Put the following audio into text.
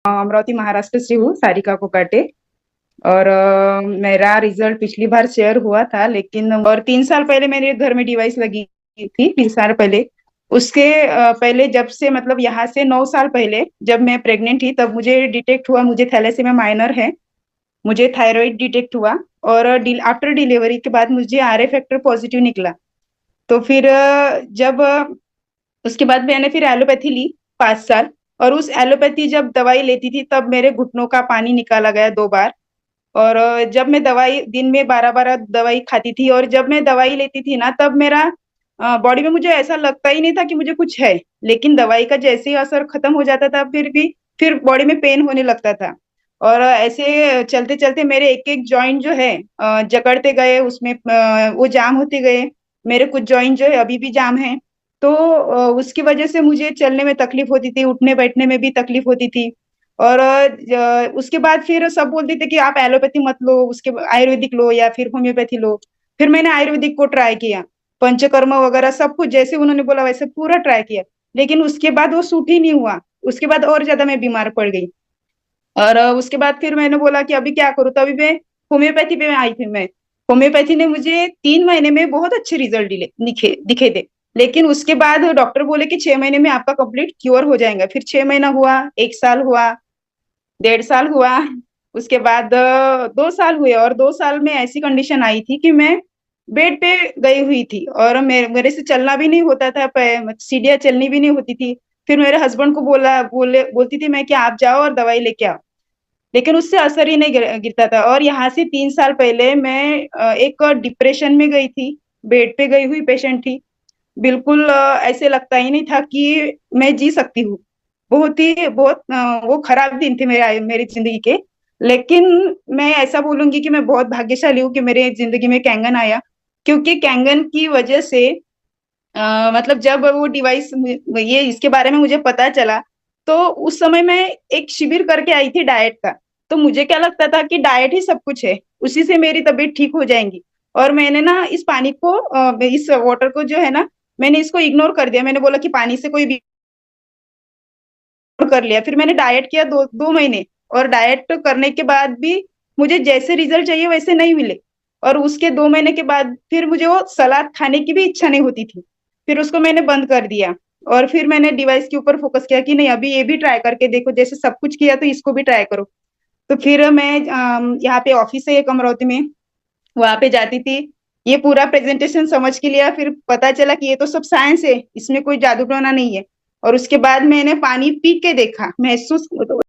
अमरावती महाराष्ट्र से हूँ, सारिका कोकाटे। और मेरा रिजल्ट पिछली बार शेयर हुआ था, लेकिन और 3 साल पहले मेरे घर में डिवाइस लगी थी, 3 साल पहले। उसके पहले जब से मतलब यहाँ से 9 साल पहले जब मैं प्रेग्नेंट थी, तब मुझे डिटेक्ट हुआ, मुझे थैलेसीमिया माइनर है। मुझे थायराइड डिटेक्ट हुआ। और आफ्टर डिलीवरी के बाद मुझे RA फैक्टर पॉजिटिव निकला। तो फिर जब उसके बाद मैंने फिर एलोपैथी ली 5 साल। और उस एलोपैथी जब दवाई लेती थी, तब मेरे घुटनों का पानी निकाला गया 2 बार। और जब मैं दवाई दिन में 12-12 दवाई खाती थी, और जब मैं दवाई लेती थी ना, तब मेरा बॉडी में मुझे ऐसा लगता ही नहीं था कि मुझे कुछ है। लेकिन दवाई का जैसे ही असर खत्म हो जाता था, फिर बॉडी में पेन होने लगता था। और ऐसे चलते चलते मेरे एक एक जॉइंट जो है जकड़ते गए, उसमें वो जाम होते गए। मेरे कुछ जॉइंट जो है अभी भी जाम है। तो उसकी वजह से मुझे चलने में तकलीफ होती थी, उठने बैठने में भी तकलीफ होती थी। और उसके बाद फिर सब बोलते थे कि आप एलोपैथी मत लो, उसके आयुर्वेदिक लो या फिर होम्योपैथी लो। फिर मैंने आयुर्वेदिक को ट्राई किया, पंचकर्म वगैरह सब कुछ जैसे उन्होंने बोला वैसे पूरा ट्राई किया। लेकिन उसके बाद वो सूट ही नहीं हुआ। उसके बाद और ज्यादा मैं बीमार पड़ गई। और उसके बाद फिर मैंने बोला कि अभी क्या करूँ, तभी मैं होम्योपैथी पे आई थी मैं। होम्योपैथी ने मुझे 3 महीने में बहुत अच्छे रिजल्ट दिखे दिखे थे। लेकिन उसके बाद डॉक्टर बोले कि 6 महीने में आपका कंप्लीट क्योर हो जाएगा। फिर 6 महीना हुआ, 1 साल हुआ, 1.5 साल हुआ। उसके बाद 2 साल हुए, और 2 साल में ऐसी कंडीशन आई थी कि मैं बेड पे गई हुई थी, और मेरे से चलना भी नहीं होता था, सीढ़ियाँ चलनी भी नहीं होती थी। फिर मेरे हस्बैंड को बोलती थी मैं कि आप जाओ और दवाई लेके आओ। लेकिन उससे असर ही नहीं गिरता था। और यहाँ से 3 साल पहले मैं एक डिप्रेशन में गई थी। बेड पे गई हुई पेशेंट थी। बिल्कुल ऐसे लगता ही नहीं था कि मैं जी सकती हूँ। बहुत वो खराब दिन थे मेरी जिंदगी के। लेकिन मैं ऐसा बोलूंगी कि मैं बहुत भाग्यशाली हूँ कि मेरे जिंदगी में कैंगन आया। क्योंकि कैंगन की वजह से मतलब जब वो डिवाइस, ये इसके बारे में मुझे पता चला, तो उस समय मैं एक शिविर करके आई थी डाइट का। तो मुझे क्या लगता था कि डाइट ही सब कुछ है, उसी से मेरी तबीयत ठीक हो जाएगी। और मैंने ना इस पानी को, इस वाटर को जो है ना, मैंने इसको इग्नोर कर दिया। मैंने बोला कि पानी से कोई भी कर लिया। फिर मैंने डाइट किया 2 महीने। और डाइट करने के बाद भी मुझे जैसे रिजल्ट चाहिए वैसे नहीं मिले। और उसके 2 महीने के बाद फिर मुझे वो सलाद खाने की भी इच्छा नहीं होती थी। फिर उसको मैंने बंद कर दिया। और फिर मैंने डिवाइस के ऊपर फोकस किया कि नहीं, अभी ये भी ट्राई करके देखो, जैसे सब कुछ किया तो इसको भी ट्राई करो। तो फिर मैं यहाँ पे ऑफिस है एक अमरावती में, वहां पे जाती थी। ये पूरा प्रेजेंटेशन समझ के लिया, फिर पता चला कि ये तो सब साइंस है, इसमें कोई जादू टोना नहीं है। और उसके बाद मैंने पानी पी के देखा, महसूस